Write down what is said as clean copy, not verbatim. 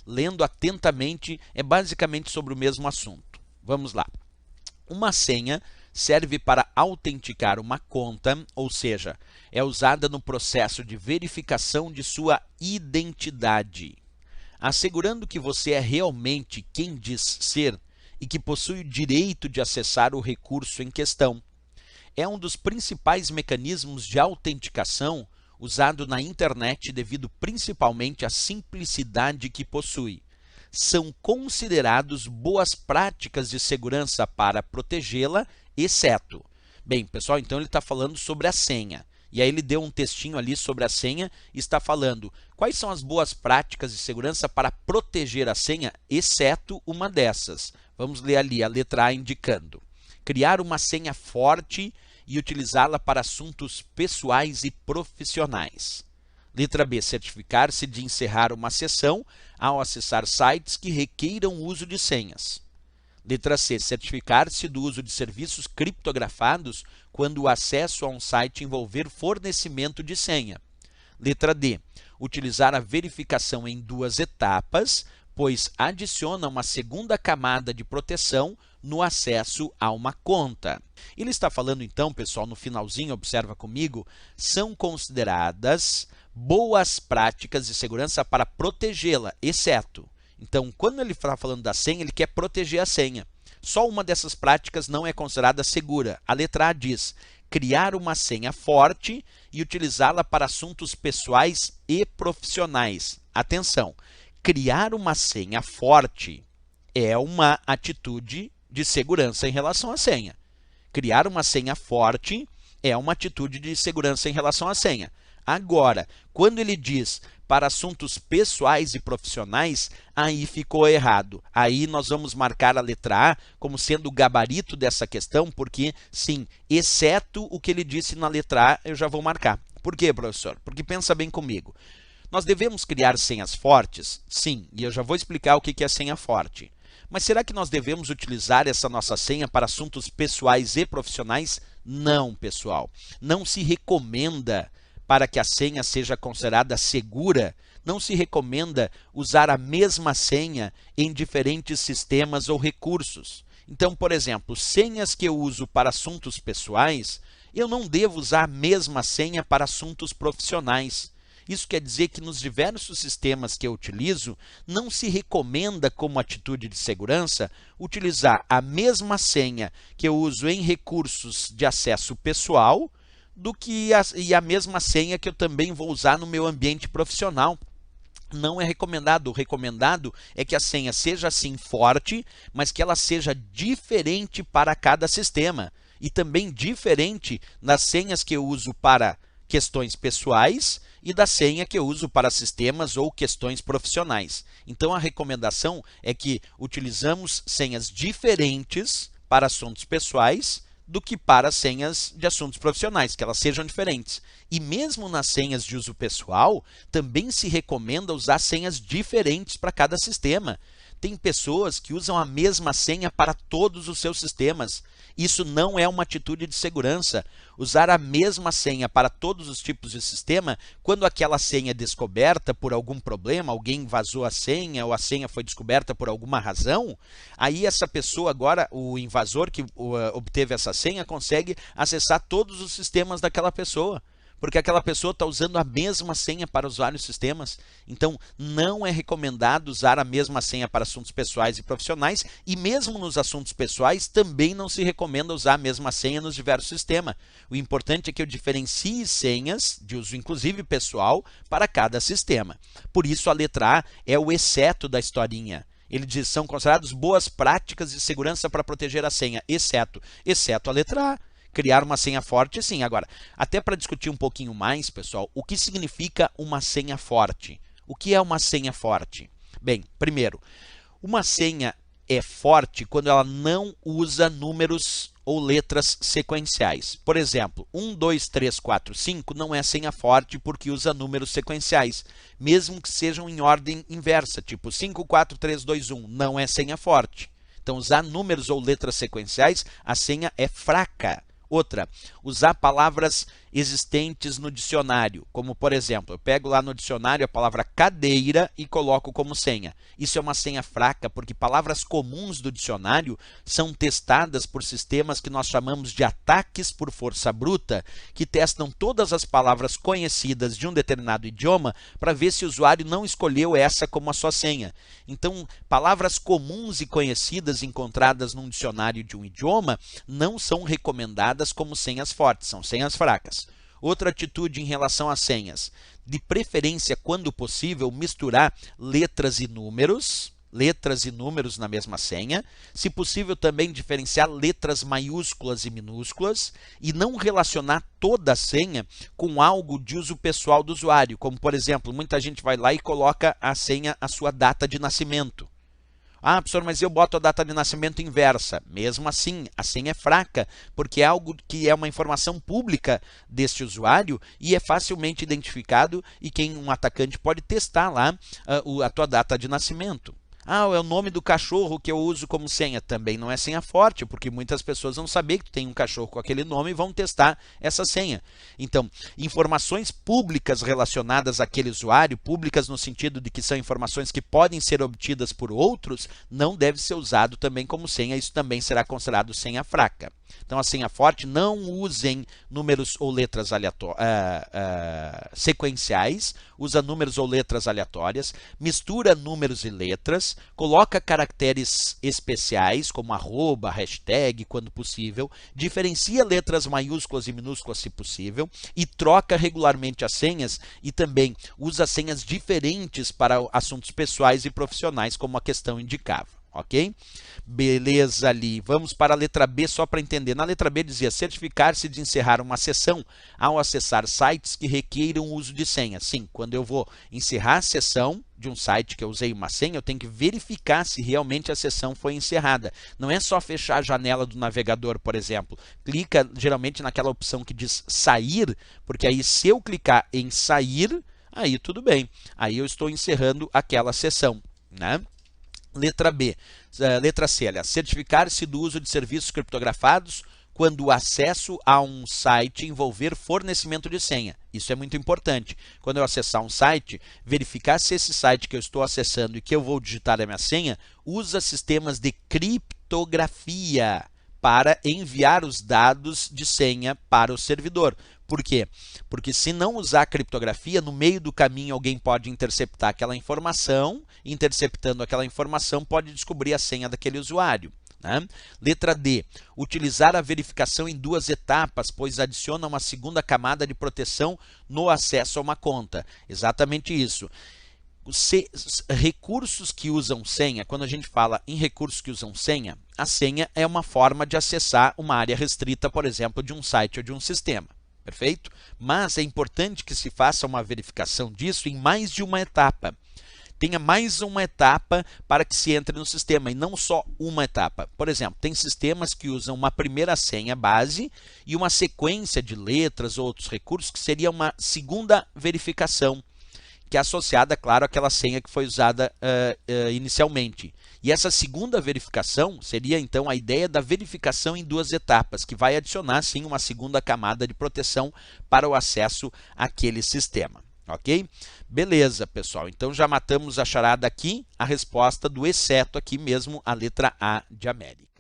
lendo atentamente, é basicamente sobre o mesmo assunto. Vamos lá. Uma senha serve para autenticar uma conta, ou seja, é usada no processo de verificação de sua identidade, assegurando que você é realmente quem diz ser e que possui o direito de acessar o recurso em questão. É um dos principais mecanismos de autenticação usado na internet devido principalmente à simplicidade que possui. São considerados boas práticas de segurança para protegê-la, exceto. Bem, pessoal, então ele está falando sobre a senha. E aí ele deu um textinho ali sobre a senha e está falando quais são as boas práticas de segurança para proteger a senha, exceto uma dessas. Vamos ler ali a letra A indicando. Criar uma senha forte e utilizá-la para assuntos pessoais e profissionais. Letra B, certificar-se de encerrar uma sessão ao acessar sites que requeiram o uso de senhas. Letra C, certificar-se do uso de serviços criptografados quando o acesso a um site envolver fornecimento de senha. Letra D, utilizar a verificação em 2 etapas, pois adiciona uma segunda camada de proteção no acesso a uma conta. Ele está falando então, pessoal, no finalzinho, observa comigo, são consideradas boas práticas de segurança para protegê-la, exceto. Então, quando ele está falando da senha, ele quer proteger a senha. Só uma dessas práticas não é considerada segura. A letra A diz, criar uma senha forte e utilizá-la para assuntos pessoais e profissionais. Atenção, criar uma senha forte é uma atitude de segurança em relação à senha. Criar uma senha forte é uma atitude de segurança em relação à senha. Agora, quando ele diz para assuntos pessoais e profissionais, aí ficou errado. Aí nós vamos marcar a letra A como sendo o gabarito dessa questão, porque sim, exceto o que ele disse na letra A, eu já vou marcar. Por quê, professor? Porque pensa bem comigo. Nós devemos criar senhas fortes? Sim, e eu já vou explicar o que é senha forte. Mas será que nós devemos utilizar essa nossa senha para assuntos pessoais e profissionais? Não, pessoal. Não se recomenda, para que a senha seja considerada segura, não se recomenda usar a mesma senha em diferentes sistemas ou recursos. Então, por exemplo, senhas que eu uso para assuntos pessoais, eu não devo usar a mesma senha para assuntos profissionais. Isso quer dizer que nos diversos sistemas que eu utilizo, não se recomenda como atitude de segurança utilizar a mesma senha que eu uso em recursos de acesso pessoal do que a mesma senha que eu também vou usar no meu ambiente profissional. Não é recomendado. O recomendado é que a senha seja sim forte, mas que ela seja diferente para cada sistema. E também diferente das senhas que eu uso para questões pessoais e da senha que eu uso para sistemas ou questões profissionais. Então a recomendação é que utilizamos senhas diferentes para assuntos pessoais do que para senhas de assuntos profissionais, que elas sejam diferentes. E mesmo nas senhas de uso pessoal, também se recomenda usar senhas diferentes para cada sistema. Tem pessoas que usam a mesma senha para todos os seus sistemas. Isso não é uma atitude de segurança. Usar a mesma senha para todos os tipos de sistema, quando aquela senha é descoberta por algum problema, alguém vazou a senha ou a senha foi descoberta por alguma razão, aí essa pessoa agora, o invasor que obteve essa senha, consegue acessar todos os sistemas daquela pessoa. Porque aquela pessoa está usando a mesma senha para os vários sistemas. Então, não é recomendado usar a mesma senha para assuntos pessoais e profissionais, e mesmo nos assuntos pessoais, também não se recomenda usar a mesma senha nos diversos sistemas. O importante é que eu diferencie senhas, de uso inclusive pessoal, para cada sistema. Por isso, a letra A é o exceto da historinha. Ele diz, são consideradas boas práticas de segurança para proteger a senha, exceto a letra A. Criar uma senha forte, sim. Agora, até para discutir um pouquinho mais, pessoal, o que significa uma senha forte? O que é uma senha forte? Bem, primeiro, uma senha é forte quando ela não usa números ou letras sequenciais. Por exemplo, 1, 2, 3, 4, 5 não é senha forte porque usa números sequenciais, mesmo que sejam em ordem inversa, tipo 5, 4, 3, 2, 1, não é senha forte. Então, usar números ou letras sequenciais, a senha é fraca. Outra, usar palavras existentes no dicionário, como por exemplo, eu pego lá no dicionário a palavra cadeira e coloco como senha. Isso é uma senha fraca, porque palavras comuns do dicionário são testadas por sistemas que nós chamamos de ataques por força bruta, que testam todas as palavras conhecidas de um determinado idioma para ver se o usuário não escolheu essa como a sua senha. Então, palavras comuns e conhecidas encontradas num dicionário de um idioma não são recomendadas como senhas fortes, são senhas fracas. Outra atitude em relação às senhas, de preferência, quando possível, misturar letras e números na mesma senha. Se possível, também diferenciar letras maiúsculas e minúsculas e não relacionar toda a senha com algo de uso pessoal do usuário, como, por exemplo, muita gente vai lá e coloca a senha, a sua data de nascimento. Ah, professor, mas eu boto a data de nascimento inversa. Mesmo assim, a senha é fraca, porque é algo que é uma informação pública deste usuário e é facilmente identificado e um atacante pode testar lá a tua data de nascimento. Ah, é o nome do cachorro que eu uso como senha. Também não é senha forte, porque muitas pessoas vão saber que tu tem um cachorro com aquele nome e vão testar essa senha. Então, informações públicas relacionadas àquele usuário, públicas no sentido de que são informações que podem ser obtidas por outros, não deve ser usado também como senha. Isso também será considerado senha fraca. Então, a senha forte, não usem números ou letras sequenciais, usa números ou letras aleatórias, mistura números e letras, coloca caracteres especiais, como arroba, hashtag, quando possível, diferencia letras maiúsculas e minúsculas, se possível, e troca regularmente as senhas, e também usa senhas diferentes para assuntos pessoais e profissionais, como a questão indicava. Ok? Beleza ali. Vamos para a letra B só para entender. Na letra B dizia certificar-se de encerrar uma sessão ao acessar sites que requeiram o uso de senha. Sim, quando eu vou encerrar a sessão de um site que eu usei uma senha, eu tenho que verificar se realmente a sessão foi encerrada. Não é só fechar a janela do navegador, por exemplo. Clica geralmente naquela opção que diz sair, porque aí se eu clicar em sair, aí tudo bem. Aí eu estou encerrando aquela sessão, né? Letra B, letra C, aliás, certificar-se do uso de serviços criptografados quando o acesso a um site envolver fornecimento de senha. Isso é muito importante. Quando eu acessar um site, verificar se esse site que eu estou acessando e que eu vou digitar a minha senha usa sistemas de criptografia para enviar os dados de senha para o servidor. Por quê? Porque se não usar criptografia, no meio do caminho alguém pode interceptar aquela informação, interceptando aquela informação pode descobrir a senha daquele usuário. Né? Letra D, utilizar a verificação em 2 etapas, pois adiciona uma segunda camada de proteção no acesso a uma conta. Exatamente isso. Recursos que usam senha, quando a gente fala em recursos que usam senha, a senha é uma forma de acessar uma área restrita, por exemplo, de um site ou de um sistema. Perfeito? Mas é importante que se faça uma verificação disso em mais de uma etapa. Tenha mais uma etapa para que se entre no sistema e não só uma etapa. Por exemplo, tem sistemas que usam uma primeira senha base e uma sequência de letras ou outros recursos que seria uma segunda verificação, que é associada, claro, àquela senha que foi usada inicialmente. E essa segunda verificação seria, então, a ideia da verificação em 2 etapas, que vai adicionar, sim, uma segunda camada de proteção para o acesso àquele sistema. Ok? Beleza, pessoal. Então, já matamos a charada aqui, a resposta do exceto aqui mesmo, a letra A de América.